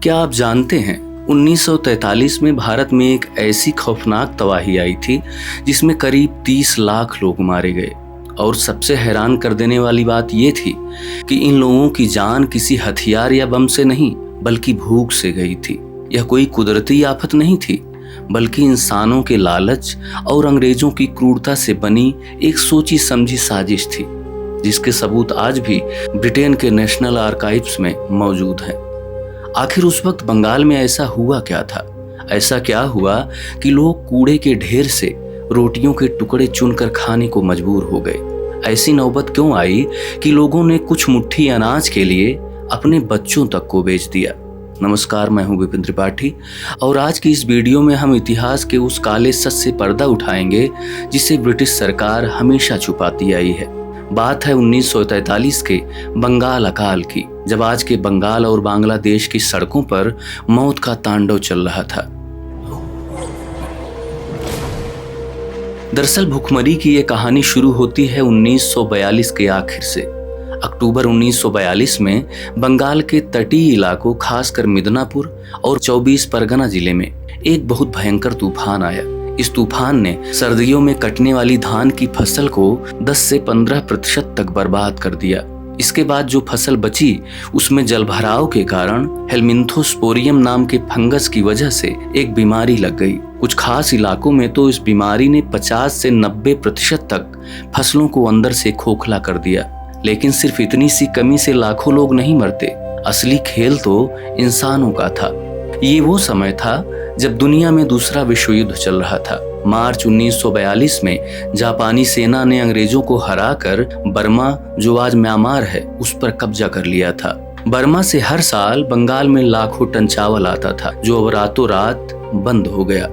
क्या आप जानते हैं 1943 में भारत में एक ऐसी खौफनाक तबाही आई थी जिसमें करीब 30 लाख लोग मारे गए। और सबसे हैरान कर देने वाली बात ये थी कि इन लोगों की जान किसी हथियार या बम से नहीं बल्कि भूख से गई थी। यह कोई कुदरती आफत नहीं थी बल्कि इंसानों के लालच और अंग्रेजों की क्रूरता से बनी एक सोची समझी साजिश थी, जिसके सबूत आज भी ब्रिटेन के नेशनल आर्काइव्स में मौजूद हैं। आखिर उस वक्त बंगाल में ऐसा हुआ क्या था? ऐसा क्या हुआ कि लोग कूड़े के ढेर से रोटियों के टुकड़े चुनकर खाने को मजबूर हो गए? ऐसी नौबत क्यों आई कि लोगों ने कुछ मुट्ठी अनाज के लिए अपने बच्चों तक को बेच दिया? नमस्कार, मैं हूं विपिन त्रिपाठी और आज की इस वीडियो में हम इतिहास के उस काले सच से पर्दा उठाएंगे जिसे ब्रिटिश सरकार हमेशा छुपाती आई है। बात है 1943 के बंगाल अकाल की, जब आज के बंगाल और बांग्लादेश की सड़कों पर मौत का तांडव चल रहा था। दरअसल भुखमरी की ये कहानी शुरू होती है 1942 के आखिर से। अक्टूबर 1942 में बंगाल के तटीय इलाकों खासकर मिदनापुर और 24 परगना जिले में एक बहुत भयंकर तूफान आया। इस तूफान ने सर्दियों में कटने वाली धान की फसल को 10 से 15% तक बर्बाद कर दिया। इसके बाद जो फसल बची उसमें जलभराव के कारण हेलमिंथोस्पोरियम नाम के फंगस की वजह से एक बीमारी लग गई। कुछ खास इलाकों में तो इस बीमारी ने 50 से 90% तक फसलों को अंदर से खोखला कर दिया। लेकिन सिर्फ इतनी सी कमी से लाखों लोग नहीं मरते, असली खेल तो इंसानों का था। ये वो समय था जब दुनिया में दूसरा विश्व युद्ध चल रहा था। मार्च 1942 में जापानी सेना ने अंग्रेजों को हराकर बर्मा, जो आज म्यांमार है, उस पर कब्जा कर लिया था। बर्मा से हर साल बंगाल में लाखों टन चावल आता था, जो अब रातों रात बंद हो गया।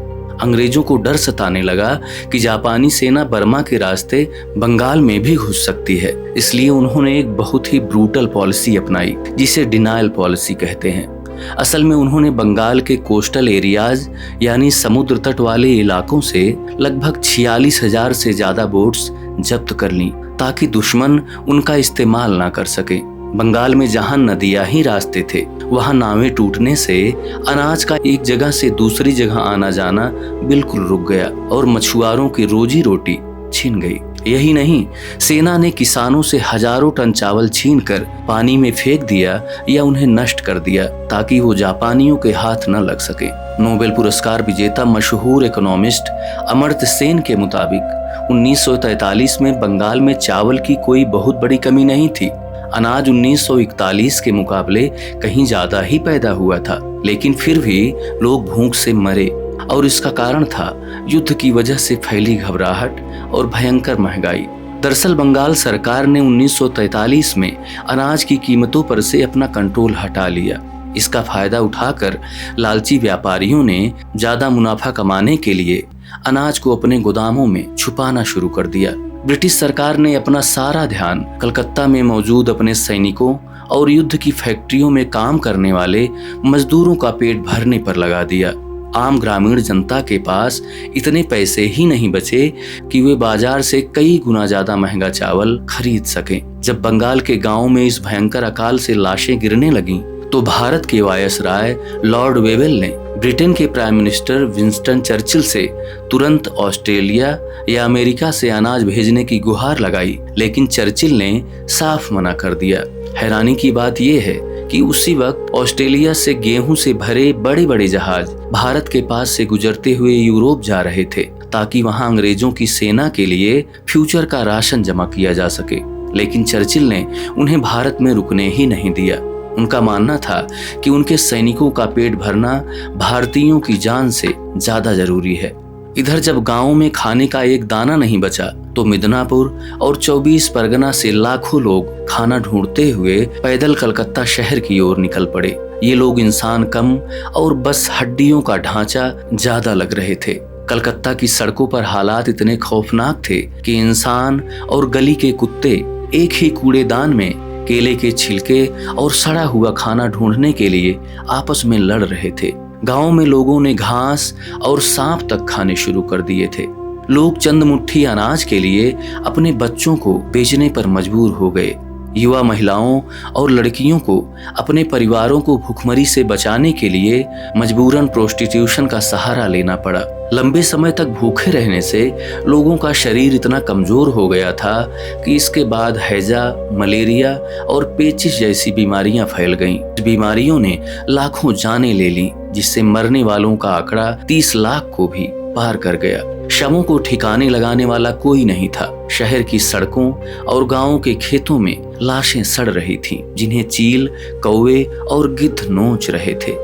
अंग्रेजों को डर सताने लगा कि जापानी सेना बर्मा के रास्ते बंगाल में भी घुस सकती है। इसलिए उन्होंने एक बहुत ही ब्रूटल पॉलिसी अपनाई, जिसे डिनायल पॉलिसी कहते हैं। असल में उन्होंने बंगाल के कोस्टल एरियाज यानी समुद्र तट वाले इलाकों से लगभग 46,000 से ज्यादा बोट्स जब्त कर लीं, ताकि दुश्मन उनका इस्तेमाल ना कर सके। बंगाल में जहां नदियां ही रास्ते थे, वहां नावें टूटने से अनाज का एक जगह से दूसरी जगह आना जाना बिल्कुल रुक गया और मछुआरों की रोजी रोटी छिन गई। यही नहीं, सेना ने किसानों से हजारों टन चावल छीनकर पानी में फेंक दिया या उन्हें नष्ट कर दिया, ताकि वो जापानियों के हाथ न लग सके। नोबेल पुरस्कार विजेता मशहूर इकोनॉमिस्ट अमर्त्य सेन के मुताबिक 1943 में बंगाल में चावल की कोई बहुत बड़ी कमी नहीं थी। अनाज 1941 के मुकाबले कहीं ज्यादा ही पैदा हुआ था, लेकिन फिर भी लोग भूख से मरे और इसका कारण था युद्ध की वजह से फैली घबराहट और भयंकर महंगाई। दरअसल बंगाल सरकार ने 1943 में अनाज की कीमतों पर से अपना कंट्रोल हटा लिया। इसका फायदा उठाकर लालची व्यापारियों ने ज्यादा मुनाफा कमाने के लिए अनाज को अपने गोदामों में छुपाना शुरू कर दिया। ब्रिटिश सरकार ने अपना सारा ध्यान कलकत्ता में मौजूद अपने सैनिकों और युद्ध की फैक्ट्रियों में काम करने वाले मजदूरों का पेट भरने पर लगा दिया। आम ग्रामीण जनता के पास इतने पैसे ही नहीं बचे कि वे बाजार से कई गुना ज्यादा महंगा चावल खरीद सकें। जब बंगाल के गांवों में इस भयंकर अकाल से लाशें गिरने लगीं, तो भारत के वायसराय लॉर्ड वेवेल ने ब्रिटेन के प्राइम मिनिस्टर विंस्टन चर्चिल से तुरंत ऑस्ट्रेलिया या अमेरिका से अनाज भेजने की गुहार लगाई, लेकिन चर्चिल ने साफ मना कर दिया। हैरानी की बात यह है कि उसी वक्त ऑस्ट्रेलिया से गेहूं से भरे बड़े बड़े जहाज भारत के पास से गुजरते हुए यूरोप जा रहे थे, ताकि वहां अंग्रेजों की सेना के लिए फ्यूचर का राशन जमा किया जा सके। लेकिन चर्चिल ने उन्हें भारत में रुकने ही नहीं दिया। उनका मानना था कि उनके सैनिकों का पेट भरना भारतीयों की जान से ज्यादा जरूरी है। इधर जब गांवों में खाने का एक दाना नहीं बचा, तो मिदनापुर और 24 परगना से लाखों लोग खाना ढूंढते हुए पैदल कलकत्ता शहर की ओर निकल पड़े। ये लोग इंसान कम और बस हड्डियों का ढांचा ज्यादा लग रहे थे। कलकत्ता की सड़कों पर हालात इतने खौफनाक थे कि इंसान और गली के कुत्ते एक ही कूड़ेदान में केले के छिलके और सड़ा हुआ खाना ढूंढने के लिए आपस में लड़ रहे थे। गांव में लोगों ने घास और सांप तक खाने शुरू कर दिए थे। लोग चंद मुट्ठी अनाज के लिए अपने बच्चों को बेचने पर मजबूर हो गए। युवा महिलाओं और लड़कियों को अपने परिवारों को भूखमरी से बचाने के लिए मजबूरन प्रोस्टिट्यूशन का सहारा लेना पड़ा। लंबे समय तक भूखे रहने से लोगों का शरीर इतना कमजोर हो गया था कि इसके बाद हैजा, मलेरिया और पेचिश जैसी बीमारियां फैल गईं। बीमारियों ने लाखों जानें ले लीं, जिससे मरने वालों का आंकड़ा 30 लाख को भी पार कर गया। शवों को ठिकाने लगाने वाला कोई नहीं था। शहर की सड़कों और गांवों के खेतों में लाशें सड़ रही थीं, जिन्हें चील, कौवे और गिद्ध नोच रहे थे।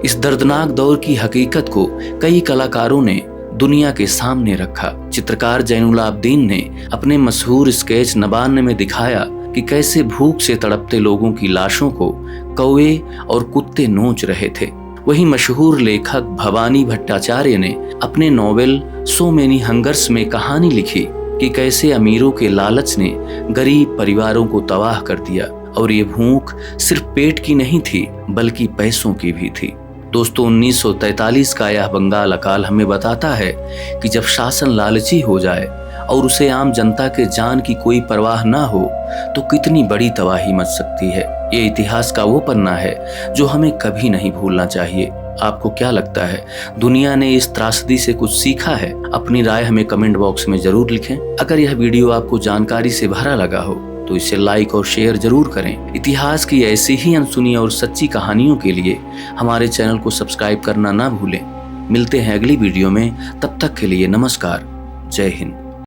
इस दर्दनाक दौर की हकीकत को कई कलाकारों ने दुनिया के सामने रखा। चित्रकार जैनुल आबदीन ने अपने मशहूर स्केच नबान में दिखाया कि कैसे भूख से तड़पते लोगों की लाशों को कौवे और कुत्ते नोच रहे थे। वहीं मशहूर लेखक भवानी भट्टाचार्य ने अपने नॉवेल सो मेनी हंगर्स में कहानी लिखी कि कैसे अमीरों के लालच ने गरीब परिवारों को तबाह कर दिया, और ये भूख सिर्फ पेट की नहीं थी बल्कि पैसों की भी थी। दोस्तों, 1943 का यह बंगाल अकाल हमें बताता है कि जब शासन लालची हो जाए और उसे आम जनता के जान की कोई परवाह ना हो तो कितनी बड़ी तबाही मच सकती है। ये इतिहास का वो पन्ना है जो हमें कभी नहीं भूलना चाहिए। आपको क्या लगता है, दुनिया ने इस त्रासदी से कुछ सीखा है? अपनी राय हमें कमेंट बॉक्स में जरूर लिखें। अगर यह वीडियो आपको जानकारी से भरा लगा हो तो इसे लाइक और शेयर जरूर करें। इतिहास की ऐसी ही अनसुनी और सच्ची कहानियों के लिए हमारे चैनल को सब्सक्राइब करना ना भूलें। मिलते हैं अगली वीडियो में, तब तक के लिए नमस्कार। जय हिंद।